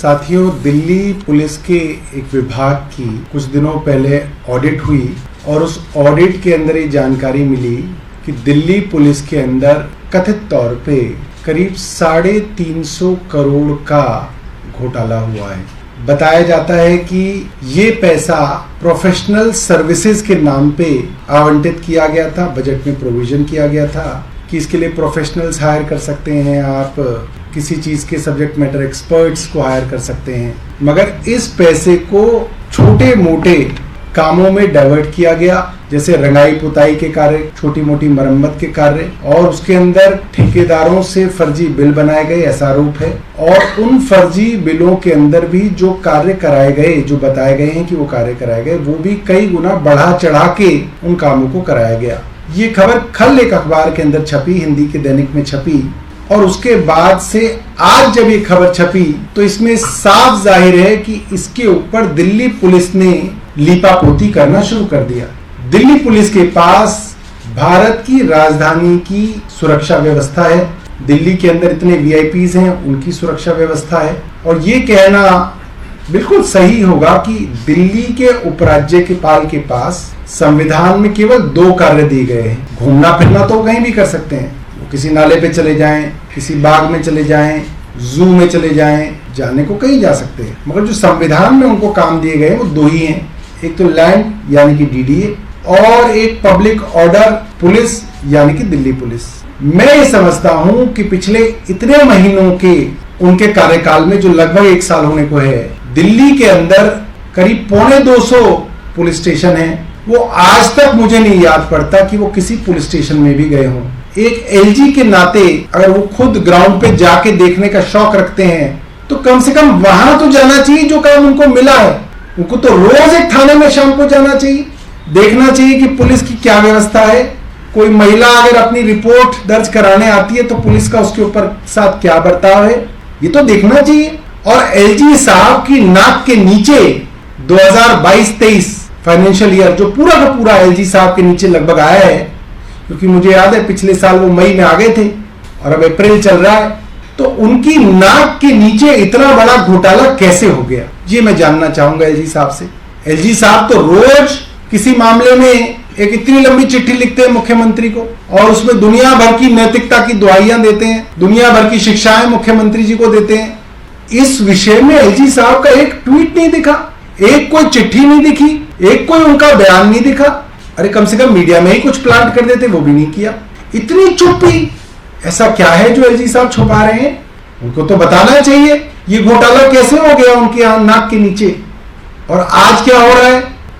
साथियों, दिल्ली पुलिस के एक विभाग की कुछ दिनों पहले ऑडिट हुई और उस ऑडिट के अंदर ये जानकारी मिली कि दिल्ली पुलिस के अंदर कथित तौर पे करीब 350 करोड़ का घोटाला हुआ है। बताया जाता है कि ये पैसा प्रोफेशनल सर्विसेज के नाम पे आवंटित किया गया था, बजट में प्रोविजन किया गया था कि इसके लिए प्रोफेशनल्स हायर कर सकते हैं, आप किसी चीज के सब्जेक्ट मैटर एक्सपर्ट्स को हायर कर सकते हैं, मगर इस पैसे को छोटे मोटे कामों में डाइवर्ट किया गया, जैसे रंगाई पुताई के कार्य, छोटी मोटी मरम्मत के कार्य, और उसके अंदर ठेकेदारों से फर्जी बिल बनाए गए, ऐसा आरोप है। और उन फर्जी बिलों के अंदर भी जो कार्य कराए गए, जो बताए गए हैं कि वो कार्य कराए गए, वो भी कई गुना बढ़ा चढ़ा के उन कामों को कराया गया। ये खबर कल एक अखबार के अंदर छपी, हिंदी के दैनिक में छपी, और उसके बाद से आज जब ये खबर छपी तो इसमें साफ जाहिर है कि इसके ऊपर दिल्ली पुलिस ने लीपापोती करना शुरू कर दिया। दिल्ली पुलिस के पास भारत की राजधानी की सुरक्षा व्यवस्था है, दिल्ली के अंदर इतने वीआईपीज हैं, उनकी सुरक्षा व्यवस्था है, और ये कहना बिल्कुल सही होगा कि दिल्ली के उपराज्यपाल के पास संविधान में केवल 2 कार्य दिए गए हैं। घूमना फिरना तो कहीं भी कर सकते हैं, किसी नाले पे चले जाएं, किसी बाग में चले जाएं, जू में चले जाएं, जाने को कहीं जा सकते हैं, मगर जो संविधान में उनको काम दिए गए वो 2 ही हैं। एक तो लैंड यानी कि डीडीए, और एक पब्लिक ऑर्डर पुलिस यानी कि दिल्ली पुलिस। मैं ये समझता हूं कि पिछले इतने महीनों के उनके कार्यकाल में, जो लगभग 1 साल होने को है, दिल्ली के अंदर करीब 250 पुलिस स्टेशन है। वो आज तक मुझे नहीं याद पड़ता कि वो किसी पुलिस स्टेशन में भी गए हों। एक एलजी के नाते अगर वो खुद ग्राउंड पे जाके देखने का शौक रखते हैं तो कम से कम वहां तो जाना चाहिए जो काम उनको मिला है। उनको तो रोज एक थाने में शाम को जाना चाहिए, देखना चाहिए कि पुलिस की क्या व्यवस्था है। कोई महिला अगर अपनी रिपोर्ट दर्ज कराने आती है तो पुलिस का उसके ऊपर साथ क्या बर्ताव है, ये तो देखना चाहिए। और एलजी साहब की नाक के नीचे 2022-23 फाइनेंशियल ईयर जो पूरा का पूरा एलजी साहब के नीचे लगभग आया है, क्योंकि मुझे याद है पिछले साल वो मई में आ गए थे और अब अप्रैल चल रहा है, तो उनकी नाक के नीचे इतना बड़ा घोटाला कैसे हो गया, ये मैं जानना चाहूंगा एलजी साहब से। एलजी साहब तो रोज किसी मामले में एक इतनी लंबी चिट्ठी लिखते हैं मुख्यमंत्री को, और उसमें दुनिया भर की नैतिकता की दुआइयां देते हैं, दुनिया भर की शिक्षाएं मुख्यमंत्री जी को देते हैं। इस विषय में एलजी साहब का एक ट्वीट नहीं दिखा, एक कोई चिट्ठी नहीं दिखी, एक कोई उनका बयान नहीं दिखा। अरे कम से कम मीडिया में ही कुछ प्लांट कर देते, वो भी नहीं किया। इतनी चुप्पी, ऐसा क्या है जो एलजी साहब छुपा रहे हैं? उनको तो बताना चाहिए ये घोटाला कैसे हो गया उनके नाक के नीचे। और आज क्या हो रहा है,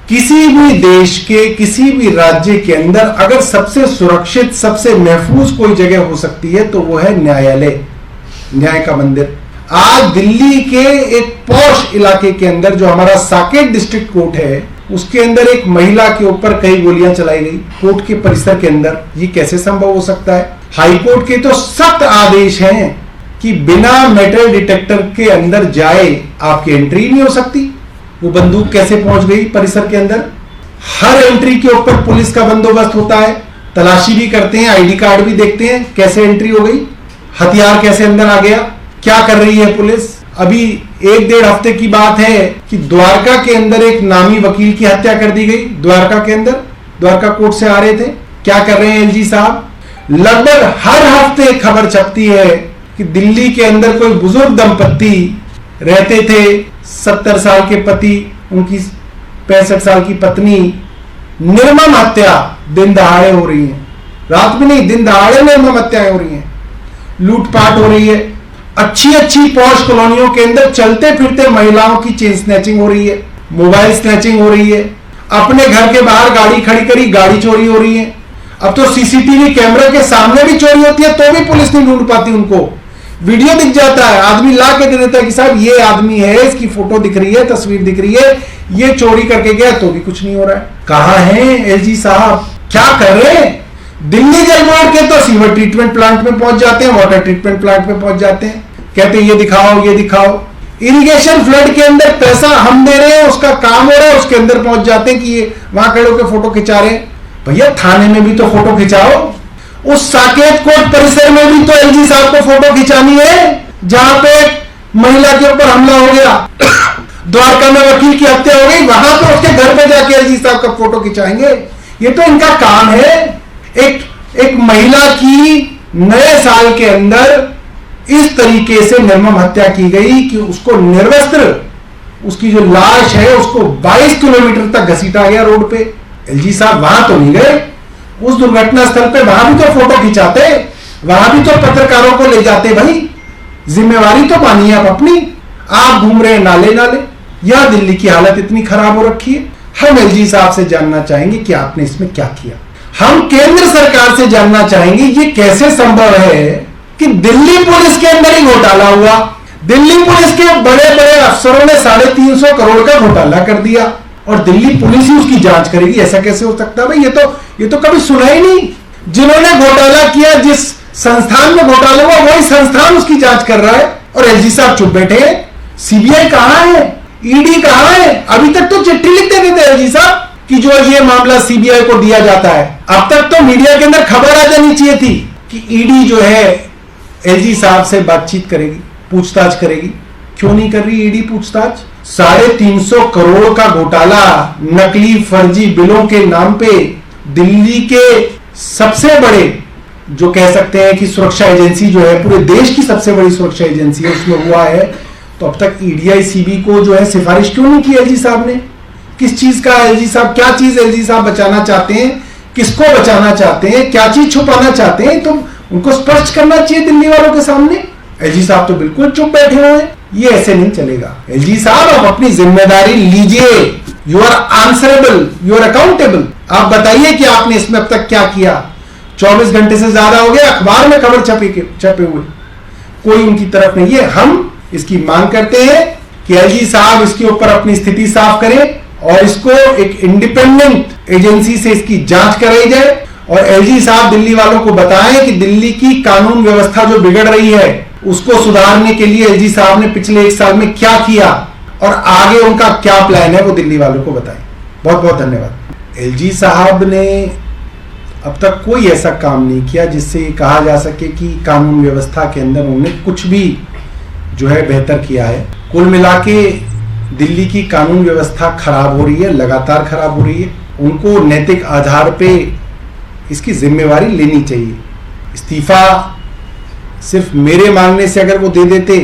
किसी भी देश के किसी भी राज्य के अंदर अगर सबसे सुरक्षित, सबसे महफूज कोई जगह हो सकती है तो वो है न्यायालय, न्याय का मंदिर। आज दिल्ली के एक पॉश इलाके के अंदर जो हमारा साकेत डिस्ट्रिक्ट कोर्ट है, उसके अंदर एक महिला के ऊपर कई गोलियां चलाई गई कोर्ट के परिसर के अंदर। ये कैसे संभव हो सकता है? हाईकोर्ट के तो सख्त आदेश हैं कि बिना मेटल डिटेक्टर के अंदर जाए आपकी एंट्री नहीं हो सकती। वो बंदूक कैसे पहुंच गई परिसर के अंदर? हर एंट्री के ऊपर पुलिस का बंदोबस्त होता है, तलाशी भी करते हैं, आईडी कार्ड भी देखते हैं, कैसे एंट्री हो गई, हथियार कैसे अंदर आ गया, क्या कर रही है पुलिस। अभी 1-1.5 हफ्ते की बात है कि द्वारका के अंदर एक नामी वकील की हत्या कर दी गई। द्वारका के अंदर, द्वारका कोर्ट से आ रहे थे, क्या कर रहे हैं एलजी साहब? लगभग हर हफ्ते खबर छपती है कि दिल्ली के अंदर कोई बुजुर्ग दंपत्ति रहते थे, 70 साल के पति, उनकी 65 साल की पत्नी, निर्मम हत्या दिन दहाड़े हो रही है। रात में नहीं, दिन दहाड़े निर्मम हत्याएं हो रही हैं, लूटपाट हो रही है। अच्छी अच्छी पॉश कॉलोनियों के अंदर चलते फिरते महिलाओं की चेन स्नैचिंग हो रही है, मोबाइल स्नैचिंग हो रही है, अपने घर के बाहर गाड़ी खड़ी करी, गाड़ी चोरी हो रही है। अब तो सीसीटीवी कैमरे के सामने भी चोरी होती है तो भी पुलिस नहीं ढूंढ पाती उनको। वीडियो दिख जाता है, आदमी ला के दे देता है कि साहब ये आदमी है, इसकी फोटो दिख रही है, तस्वीर दिख रही है, ये चोरी करके गया, तो भी कुछ नहीं हो रहा है। कहां है एलजी साहब, क्या कर रहे हैं? दिल्ली जल बोर्ड के तो सीवर ट्रीटमेंट प्लांट में पहुंच जाते हैं, वाटर ट्रीटमेंट प्लांट में पहुंच जाते हैं, कहते हैं ये दिखाओ ये दिखाओ। इरिगेशन फ्लड के अंदर पैसा हम दे रहे हैं, उसका काम हो रहा है, उसके अंदर पहुंच जाते हैं कि ये वहां खड़े होकर फोटो खिंचा रहे हैं। भैया थाने में भी तो फोटो खिंचाओ, उस साकेत कोर्ट परिसर में भी तो एलजी साहब को फोटो खिंचानी है जहां पे महिला के ऊपर हमला हो गया, द्वारका में वकील की हत्या हो गई, वहां पे उसके घर पे जाके एलजी साहब का फोटो खिंचाएंगे। ये तो इनका काम है। एक महिला की नए साल के अंदर इस तरीके से निर्मम हत्या की गई कि उसको निर्वस्त्र, उसकी जो लाश है उसको 22 किलोमीटर तक घसीटा गया रोड पे। एलजी साहब वहां तो नहीं गए, उस दुर्घटना स्थल पे वहां भी तो फोटो खिंचाते, वहां भी तो पत्रकारों को ले जाते। भाई जिम्मेवारी तो मानिए आप अपनी, आप घूम रहे हैं नाले नाले। यह दिल्ली की हालत इतनी खराब हो रखी है। हम एलजी साहब से जानना चाहेंगे कि आपने इसमें क्या किया। हम केंद्र सरकार से जानना चाहेंगे ये कैसे संभव है कि दिल्ली पुलिस के अंदर ही घोटाला हुआ। दिल्ली पुलिस के बड़े बड़े अफसरों ने 350 करोड़ का घोटाला कर दिया और दिल्ली पुलिस ही उसकी जांच करेगी। ऐसा कैसे हो सकता है भाई? ये तो कभी सुना ही नहीं। जिन्होंने घोटाला किया, जिस संस्थान में घोटाला हुआ, वही संस्थान उसकी जांच कर रहा है और एलजी साहब चुप बैठे हैं। सीबीआई कहां है? ईडी कहां है? अभी तक तो चिट्ठी लिख देते थे एलजी साहब कि जो ये मामला सीबीआई को दिया जाता है। अब तक तो मीडिया के अंदर खबर आ जानी चाहिए थी कि ईडी जो है एलजी साहब से बातचीत करेगी, पूछताछ करेगी। क्यों नहीं कर रही ईडी पूछताछ? 350 करोड़ का घोटाला नकली फर्जी बिलों के नाम पे दिल्ली के सबसे बड़े, जो कह सकते हैं कि सुरक्षा एजेंसी जो है, पूरे देश की सबसे बड़ी सुरक्षा एजेंसी है, उसमें हुआ है। तो अब तक ईडीआई सीबी को जो है सिफारिश क्यों नहीं की एलजी साहब ने? किस चीज का एलजी साहब, क्या चीज एलजी साहब बचाना चाहते हैं, किसको बचाना चाहते हैं, क्या चीज छुपाना चाहते हैं? तो उनको स्पष्ट करना चाहिए दिल्ली वालों के सामने। एलजी साहब तो बिल्कुल चुप बैठे हुए हैं। ये ऐसे नहीं चलेगा। एलजी साहब आप अपनी जिम्मेदारी लीजिए। You are answerable, you are accountable. आप बताइए कि आपने इसमें अब तक क्या किया। 24 घंटे से ज्यादा हो गया, अखबार में खबर छपे हुए, कोई उनकी तरफ नहीं है। हम इसकी मांग करते हैं कि एलजी साहब इसके ऊपर अपनी स्थिति साफ करें और इसको एक इंडिपेंडेंट एजेंसी से इसकी जांच कराई जाए और एलजी साहब दिल्ली वालों को बताएं कि दिल्ली की कानून व्यवस्था जो बिगड़ रही है उसको सुधारने के लिए एलजी साहब ने पिछले 1 साल में क्या किया और आगे उनका क्या प्लान है, वो दिल्ली वालों को बताएं। बहुत बहुत धन्यवाद। एलजी साहब ने अब तक कोई ऐसा काम नहीं किया जिससे कहा जा सके कि कानून व्यवस्था के अंदर उन्होंने कुछ भी जो है बेहतर किया है। कुल मिला के दिल्ली की कानून व्यवस्था खराब हो रही है, लगातार खराब हो रही है। उनको नैतिक आधार पे इसकी जिम्मेवारी लेनी चाहिए। इस्तीफा सिर्फ मेरे मांगने से अगर वो दे देते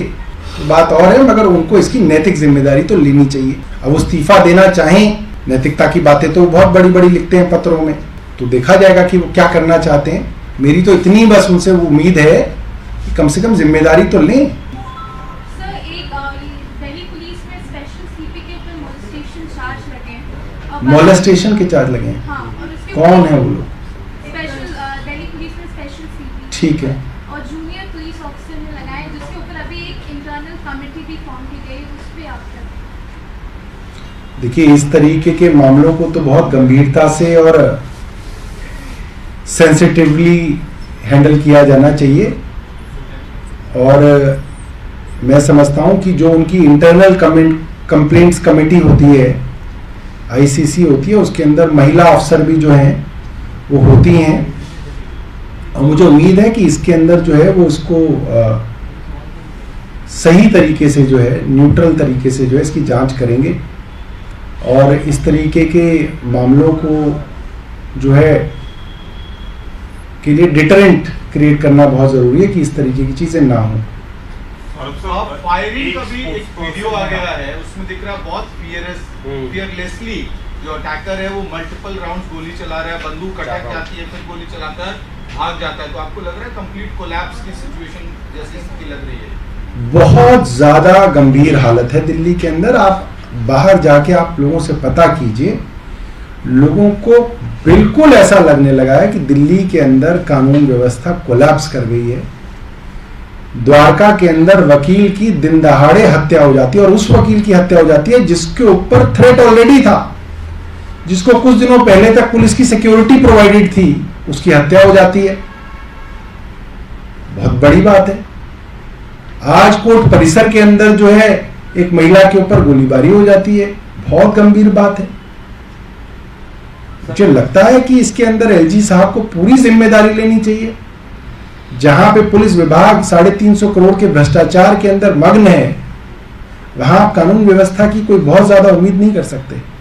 तो बात और है, मगर उनको इसकी नैतिक जिम्मेदारी तो लेनी चाहिए। अब वो इस्तीफा देना चाहें, नैतिकता की बातें तो बहुत बड़ी बड़ी लिखते हैं पत्रों में, तो देखा जाएगा कि वो क्या करना चाहते हैं। मेरी तो इतनी बस उनसे उम्मीद है कि कम से कम जिम्मेदारी तो लें। मोलेस्टेशन के चार्ज लगे हैं। हाँ, कौन है वो लोग? दिल्ली पुलिस में स्पेशल सीपी, ठीक है, और जूनियर पुलिस ऑफिसर ने लगाए, जिसके ऊपर अभी एक इंटरनल कमेटी भी फॉर्म की गई, उस पे आप क्या? देखिए इस तरीके के मामलों को तो बहुत गंभीरता से और सेंसिटिवली हैंडल किया जाना चाहिए और मैं समझता हूं कि जो उनकी इंटरनल कंप्लेंट्स कमेटी होती है, आईसीसी होती है, उसके अंदर महिला अफसर भी जो हैं वो होती हैं और मुझे उम्मीद है कि इसके अंदर जो है वो उसको सही तरीके से जो है, न्यूट्रल तरीके से जो है इसकी जांच करेंगे और इस तरीके के मामलों को जो है के लिए डिटरेंट क्रिएट करना बहुत जरूरी है कि इस तरीके की चीजें ना हो। फायरिंग का भी एक वीडियो आ गया है, उसमें दिख रहा है बहुत फियरलेसली जो अटैकर है वो मल्टीपल राउंड्स गोली चला रहा है, बंदूक अटैक जाती है, फिर गोली चलाकर भाग जाता है। तो आपको लग रहा है कंप्लीट कोलैप्स की सिचुएशन जैसी स्थिति लग रही है? बहुत ज्यादा गंभीर हालत है दिल्ली के अंदर। आप बाहर जाके आप लोगों से पता कीजिए, लोगों को बिल्कुल ऐसा लगने लगा है कि दिल्ली के अंदर कानून व्यवस्था कोलैप्स कर गई है। द्वारका के अंदर वकील की दिन दहाड़े हत्या हो जाती है और उस वकील की हत्या हो जाती है जिसके ऊपर थ्रेट ऑलरेडी था, जिसको कुछ दिनों पहले तक पुलिस की सिक्योरिटी प्रोवाइडेड थी, उसकी हत्या हो जाती है। बहुत बड़ी बात है। आज कोर्ट परिसर के अंदर जो है एक महिला के ऊपर गोलीबारी हो जाती है, बहुत गंभीर बात है। मुझे लगता है कि इसके अंदर एलजी साहब को पूरी जिम्मेदारी लेनी चाहिए। जहां पे पुलिस विभाग 350 करोड़ के भ्रष्टाचार के अंदर मग्न है, वहां आप कानून व्यवस्था की कोई बहुत ज्यादा उम्मीद नहीं कर सकते।